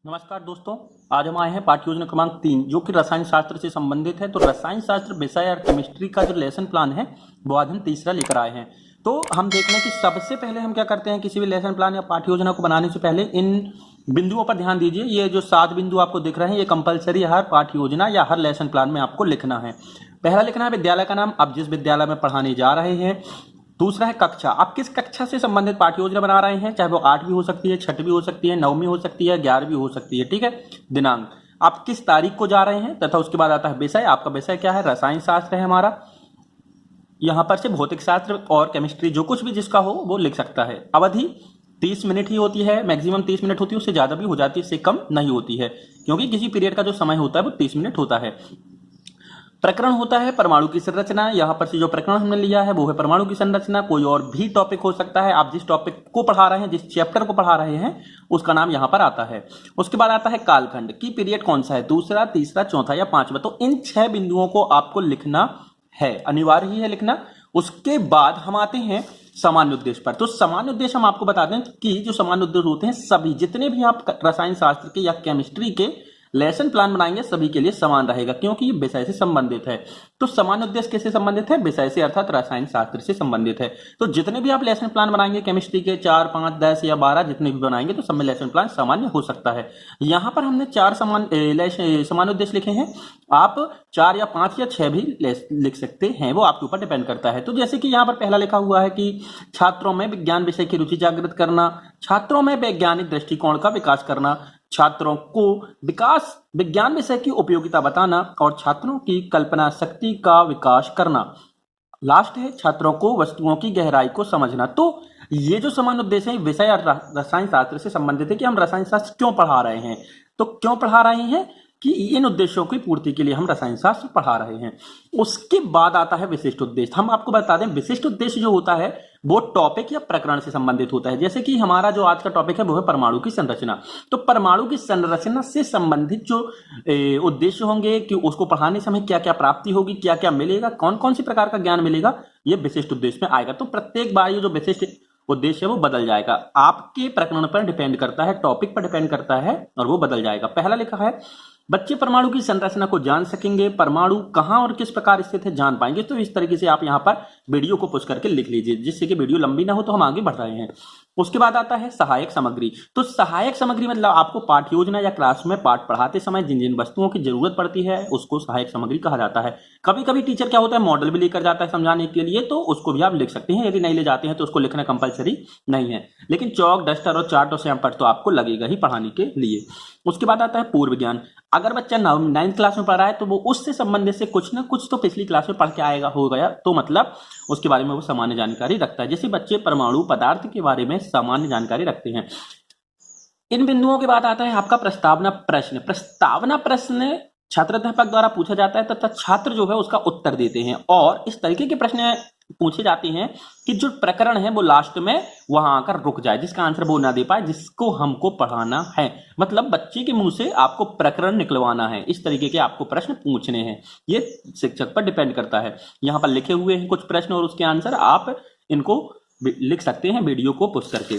नमस्कार दोस्तों। आज हम आए हैं पाठ्य योजना क्रमांक 3 जो कि रसायन शास्त्र से संबंधित है। तो रसायन शास्त्र विषय और केमिस्ट्री का जो लेसन प्लान है वो आज हम तीसरा लेकर आए हैं। तो हम देख रहे हैं कि सबसे पहले हम क्या करते हैं, किसी भी लेसन प्लान या पाठ्य योजना को बनाने से पहले इन बिंदुओं पर ध्यान दीजिए। ये जो 7 बिंदु आपको दिख रहे हैं ये कंपलसरी हर पाठ्य योजना या हर लेसन प्लान में आपको लिखना है। पहला लिखना है विद्यालय का नाम, आप जिस विद्यालय में पढ़ाने जा रहे हैं। दूसरा है कक्षा, आप किस कक्षा से संबंधित पाठ्य योजना बना रहे हैं, चाहे वो 8 भी हो सकती है, 6 भी हो सकती है, 9वीं हो सकती है, 11वीं हो सकती है। ठीक है। दिनांक, आप किस तारीख को जा रहे हैं, तथा उसके बाद आता है विषय। आपका विषय क्या है, रसायन शास्त्र है हमारा। यहां पर से भौतिक शास्त्र और केमिस्ट्री जो कुछ भी जिसका हो वो लिख सकता है। अवधि 30 मिनट ही होती है, मैक्सिमम 30 मिनट होती है, उससे ज्यादा भी हो जाती है, इससे कम नहीं होती है, क्योंकि किसी पीरियड का जो समय होता है वो 30 मिनट होता है। प्रकरण होता है परमाणु की संरचना। यहां पर से जो प्रकरण हमने लिया है वो है परमाणु की संरचना। कोई और भी टॉपिक हो सकता है, आप जिस टॉपिक को पढ़ा रहे हैं, जिस चैप्टर को पढ़ा रहे हैं उसका नाम यहां पर आता है। उसके बाद आता है कालखंड की पीरियड कौन सा है, दूसरा, तीसरा, चौथा या पांचवा। तो इन 6 बिंदुओं को आपको लिखना है, अनिवार्य ही है लिखना। उसके बाद हम आते हैं सामान्य उद्देश्य पर। तो सामान्य उद्देश्य हम आपको बता दें कि जो सामान्य उद्देश्य होते हैं सभी जितने भी आप रसायन शास्त्र के या केमिस्ट्री के लेसन प्लान बनाएंगे सभी के लिए समान रहेगा, क्योंकि ये विषय से संबंधित है। तो सामान्य उद्देश्य किससे संबंधित है, विषय से, अर्थात रसायन शास्त्र से संबंधित है। तो जितने भी आप लेसन प्लान बनाएंगे केमिस्ट्री के 4, 5, 10 या 12 जितने भी बनाएंगे तो सब में लेसन प्लान सामान्य हो सकता है। यहां पर हमने 4 सामान्य उद्देश्य लिखे हैं। आप 4 या 5 या 6 भी लिख सकते हैं, वो आपके ऊपर डिपेंड करता है। तो जैसे कि यहाँ पर पहला लिखा हुआ है कि छात्रों में विज्ञान विषय की रुचि जागृत करना, छात्रों में वैज्ञानिक दृष्टिकोण का विकास करना, छात्रों को विज्ञान विषय की उपयोगिता बताना और छात्रों की कल्पना शक्ति का विकास करना। लास्ट है छात्रों को वस्तुओं की गहराई को समझना। तो ये जो समान उद्देश्य है विषय और रसायन शास्त्र से संबंधित है कि हम रसायन शास्त्र क्यों पढ़ा रहे हैं। तो क्यों पढ़ा रहे हैं कि इन उद्देश्यों की पूर्ति के लिए हम रसायन शास्त्र पढ़ा रहे हैं। उसके बाद आता है विशिष्ट उद्देश्य। हम आपको बता दें विशिष्ट उद्देश्य जो होता है वो टॉपिक या प्रकरण से संबंधित होता है। जैसे कि हमारा जो आज का टॉपिक है वो है परमाणु की संरचना। तो परमाणु की संरचना से संबंधित जो उद्देश्य होंगे कि उसको पढ़ाने समय क्या क्या प्राप्ति होगी, क्या क्या मिलेगा, कौन कौन सी प्रकार का ज्ञान मिलेगा, ये विशिष्ट उद्देश्य में आएगा। तो प्रत्येक बार ये जो विशिष्ट उद्देश्य है वो बदल जाएगा, आपके प्रकरण पर डिपेंड करता है, टॉपिक पर डिपेंड करता है और वो बदल जाएगा। पहला लिखा है बच्चे परमाणु की संरचना को जान सकेंगे, परमाणु कहां और किस प्रकार स्थित है जान पाएंगे। तो इस तरीके से आप यहां पर वीडियो को पुश करके लिख लीजिए, जिससे कि वीडियो लंबी ना हो, तो हम आगे बढ़ रहे हैं। उसके बाद आता है सहायक सामग्री। तो सहायक सामग्री मतलब आपको पाठ्य योजना या क्लास में पाठ पढ़ाते समय जिन जिन वस्तुओं की जरूरत पड़ती है उसको सहायक सामग्री कहा जाता है। कभी कभी टीचर क्या होता है मॉडल भी लेकर जाता है समझाने के लिए, तो उसको भी आप लिख सकते हैं। यदि नहीं ले जाते हैं तो उसको लिखना कंपलसरी नहीं है, लेकिन चौक, डस्टर और चार्ट और स्टैम्पर तो आपको लगेगा ही पढ़ाने के लिए। उसके बाद आता है पूर्व ज्ञान। अगर बच्चा 9th क्लास में पढ़ रहा है तो वो उससे संबंधित से कुछ ना कुछ तो पिछली क्लास में पढ़ के आएगा हो गया, तो मतलब उसके बारे में वो सामान्य जानकारी रखता है। जैसे बच्चे परमाणु पदार्थ के बारे में सामान्य जानकारी रखते हैं। इन बिंदुओं के बाद आता है आपका प्रस्तावना प्रश्न। प्रस्तावना प्रश्न छात्र अध्यापक द्वारा पूछा जाता है तथा छात्र जो है उसका उत्तर देते हैं, और इस तरीके के प्रश्न पूछे जाते हैं कि जो प्रकरण है वो लास्ट में वहां आकर रुक जाए, जिसका आंसर वो ना दे पाए जिसको हमको पढ़ाना है। मतलब बच्चे के मुंह से आपको प्रकरण निकलवाना है, इस तरीके के आपको प्रश्न पूछने हैं। ये शिक्षक पर डिपेंड करता है। यहां पर लिखे हुए हैं कुछ प्रश्न और उसके आंसर, आप इनको लिख सकते हैं वीडियो को पुश करके।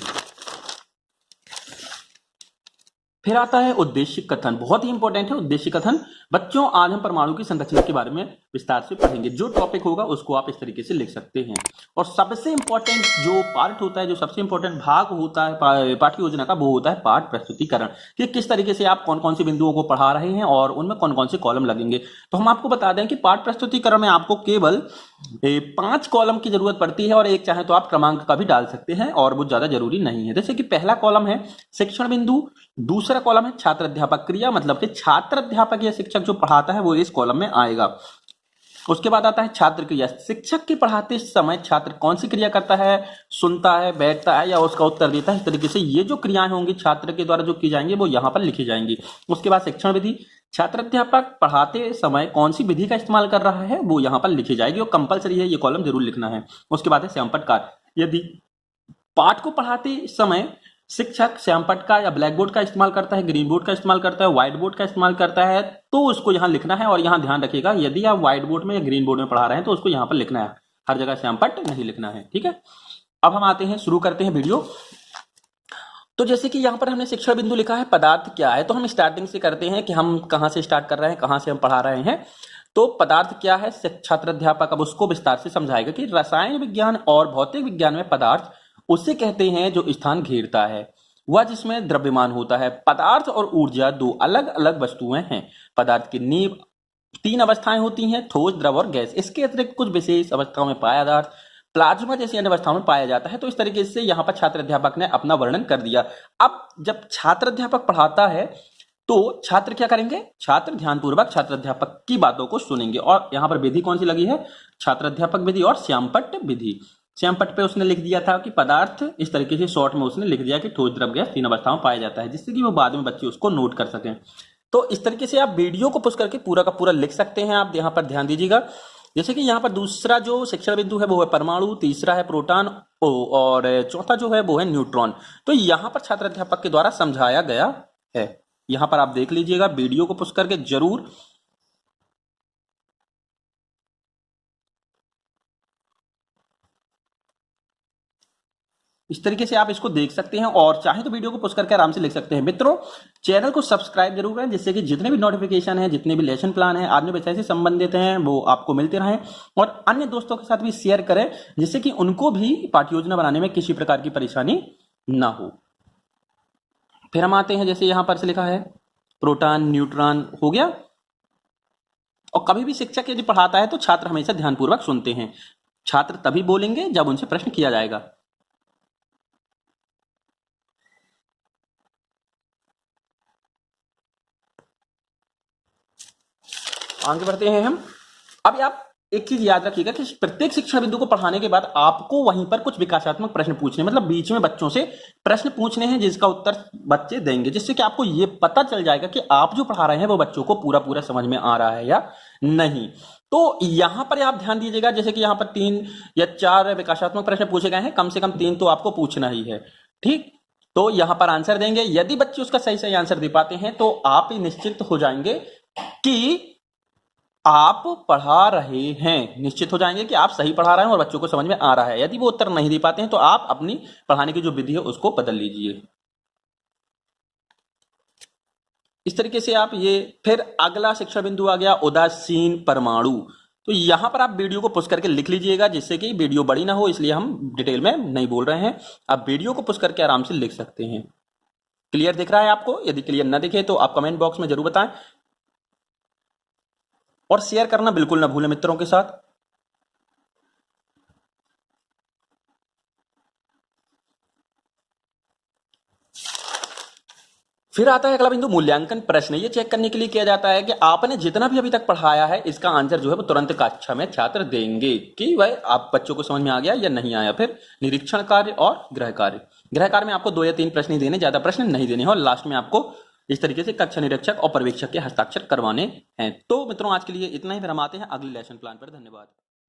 फिर आता है उद्देश्य कथन, बहुत ही इंपॉर्टेंट है उद्देश्य कथन। बच्चों आज हम परमाणु की संरचना के बारे में विस्तार से पढ़ेंगे। जो टॉपिक होगा उसको आप इस तरीके से लिख सकते हैं। और सबसे इंपॉर्टेंट जो पार्ट होता है, जो सबसे इंपॉर्टेंट भाग होता है पाठ्य योजना का, वो होता है पाठ प्रस्तुतिकरण, कि किस तरीके से आप कौन कौन सी बिंदुओं को पढ़ा रहे हैं और उनमें कौन कौन से कॉलम लगेंगे। तो हम आपको बता दें कि पाठ प्रस्तुतिकरण में आपको केवल 5 कॉलम की जरूरत पड़ती है, और एक चाहे तो आप क्रमांक का भी डाल सकते हैं, और वो ज्यादा जरूरी नहीं है। जैसे कि पहला कॉलम है शिक्षण बिंदु, दूसरा कॉलम है छात्र अध्यापक क्रिया, मतलब कि छात्र अध्यापक या शिक्षक जो पढ़ाता है वो इस कॉलम में आएगा। उसके बाद आता है छात्र क्रिया। शिक्षक के पढ़ाते समय छात्र कौन सी क्रिया करता है, सुनता है, बैठता है या उसका उत्तर देता है। इस तरीके से ये जो क्रियाएं होंगी छात्र के द्वारा जो की जाएंगी वो यहाँ पर लिखी जाएंगी। उसके बाद शिक्षण विधि, छात्र अध्यापक पढ़ाते समय कौन सी विधि का इस्तेमाल कर रहा है वो यहाँ पर लिखी जाएगी, और कंपलसरी है ये कॉलम जरूर लिखना है। उसके बाद है श्यामपट्टकार। यदि पाठ को पढ़ाते समय शिक्षक श्यामपट्ट का या ब्लैक बोर्ड का इस्तेमाल करता है, ग्रीन बोर्ड का इस्तेमाल करता है, व्हाइट बोर्ड का इस्तेमाल करता है, तो उसको यहाँ लिखना है। और यहाँ ध्यान रखिएगा यदि आप व्हाइट बोर्ड में या ग्रीन बोर्ड में पढ़ा रहे हैं तो उसको यहाँ पर लिखना है, हर जगह श्यामपट्ट नहीं लिखना है। ठीक है। अब हम आते हैं, शुरू करते हैं वीडियो। तो जैसे कि यहाँ पर हमने शिक्षण बिंदु लिखा है पदार्थ क्या है, तो हम स्टार्टिंग से करते हैं कि हम कहाँ से स्टार्ट कर रहे हैं, कहाँ से हम पढ़ा रहे हैं। तो पदार्थ क्या है, छात्र अध्यापक अब उसको विस्तार से समझाएगा कि रसायन विज्ञान और भौतिक विज्ञान में पदार्थ उसे कहते हैं जो स्थान घेरता है, वह जिसमें द्रव्यमान होता है। पदार्थ और ऊर्जा दो अलग अलग वस्तुएं हैं। पदार्थ की नींव 3 अवस्थाएं होती हैं, ठोस, द्रव और गैस। इसके अतिरिक्त कुछ विशेष अवस्थाओं में पाया पदार्थ प्लाज्मा जैसी अन्य अवस्थाओं में पाया जाता है। तो इस तरीके से यहाँ पर छात्र अध्यापक ने अपना वर्णन कर दिया। अब जब छात्र अध्यापक पढ़ाता है तो छात्र क्या करेंगे, छात्र ध्यानपूर्वक छात्र अध्यापक की बातों को सुनेंगे। और यहाँ पर विधि कौन सी लगी है, छात्र अध्यापक विधि और श्यामपट्ट विधि। श्यामपट्ट पे उसने लिख दिया था कि पदार्थ, इस तरीके से शॉर्ट में उसने लिख दिया कि ठोस, द्रव, गैस 3 अवस्थाओं में पाया जाता है, जिससे कि वो बाद में बच्चे उसको नोट कर सकें। तो इस तरीके से आप वीडियो को पुश करके पूरा का पूरा लिख सकते हैं। आप यहाँ पर ध्यान दीजिएगा। जैसे कि यहाँ पर दूसरा जो शिक्षण बिंदु है वो है परमाणु, तीसरा है प्रोटॉन और चौथा जो है वो है न्यूट्रॉन। तो यहाँ पर छात्र अध्यापक के द्वारा समझाया गया है। यहाँ पर आप देख लीजिएगा, वीडियो को पुश करके जरूर। इस तरीके से आप इसको देख सकते हैं और चाहे तो वीडियो को पुश करके आराम से लिख सकते हैं। मित्रों, चैनल को सब्सक्राइब जरूर करें, जिससे कि जितने भी नोटिफिकेशन है, जितने भी लेसन प्लान है आदमी विषय से संबंधित हैं, वो आपको मिलते रहें। और अन्य दोस्तों के साथ भी शेयर करें, जिससे कि उनको भी पाठ्य योजना बनाने में किसी प्रकार की परेशानी ना हो। फिर हम आते हैं, जैसे यहां पर से लिखा है प्रोटॉन, न्यूट्रॉन हो गया। और कभी भी शिक्षक यदि पढ़ाता है तो छात्र हमेशा ध्यानपूर्वक सुनते हैं। छात्र तभी बोलेंगे जब उनसे प्रश्न किया जाएगा। आगे बढ़ते हैं हम। अब आप एक चीज याद रखिएगा कि प्रत्येक शिक्षण बिंदु को पढ़ाने के बाद आपको वहीं पर कुछ विकासात्मक प्रश्न पूछने, मतलब बीच में बच्चों से प्रश्न पूछने हैं, जिसका उत्तर बच्चे देंगे, जिससे कि आपको ये पता चल जाएगा कि आप जो पढ़ा रहे हैं वो बच्चों को पूरा पूरा समझ में आ रहा है या नहीं। तो यहां पर आप ध्यान दीजिएगा, जैसे कि यहां पर 3 या 4 विकासात्मक प्रश्न पूछे गए हैं, कम से कम 3 तो आपको पूछना ही है। ठीक, तो यहां पर आंसर देंगे। यदि बच्चे उसका सही सही आंसर दे पाते हैं तो आप निश्चित हो जाएंगे कि आप पढ़ा रहे हैं, निश्चित हो जाएंगे कि आप सही पढ़ा रहे हैं और बच्चों को समझ में आ रहा है। यदि वो उत्तर नहीं दे पाते हैं तो आप अपनी पढ़ाने की जो विधि है उसको बदल लीजिए। इस तरीके से आप ये। फिर अगला शिक्षण बिंदु आ गया उदासीन परमाणु। तो यहां पर आप वीडियो को पुश करके लिख लीजिएगा, जिससे कि वीडियो बड़ी ना हो, इसलिए हम डिटेल में नहीं बोल रहे हैं। आप वीडियो को पुश करके आराम से लिख सकते हैं। क्लियर दिख रहा है आपको? यदि क्लियर ना दिखे तो आप कमेंट बॉक्स में जरूर बताएं और शेयर करना बिल्कुल ना भूलें मित्रों के साथ। फिर आता है अगला बिंदु मूल्यांकन प्रश्न। ये चेक करने के लिए किया जाता है कि आपने जितना भी अभी तक पढ़ाया है इसका आंसर जो है वो तुरंत कक्षा में छात्र देंगे कि भाई आप बच्चों को समझ में आ गया या नहीं आया। फिर निरीक्षण कार्य और गृह कार्य। गृह कार्य में आपको 2 या 3 प्रश्न ही देने, ज्यादा प्रश्न नहीं देने हैं, और लास्ट में आपको इस तरीके से कक्षा निरीक्षक और पर्यवेक्षक के हस्ताक्षर करवाने हैं। तो मित्रों आज के लिए इतना ही। फिर हम आते हैं अगले लेसन प्लान पर। धन्यवाद।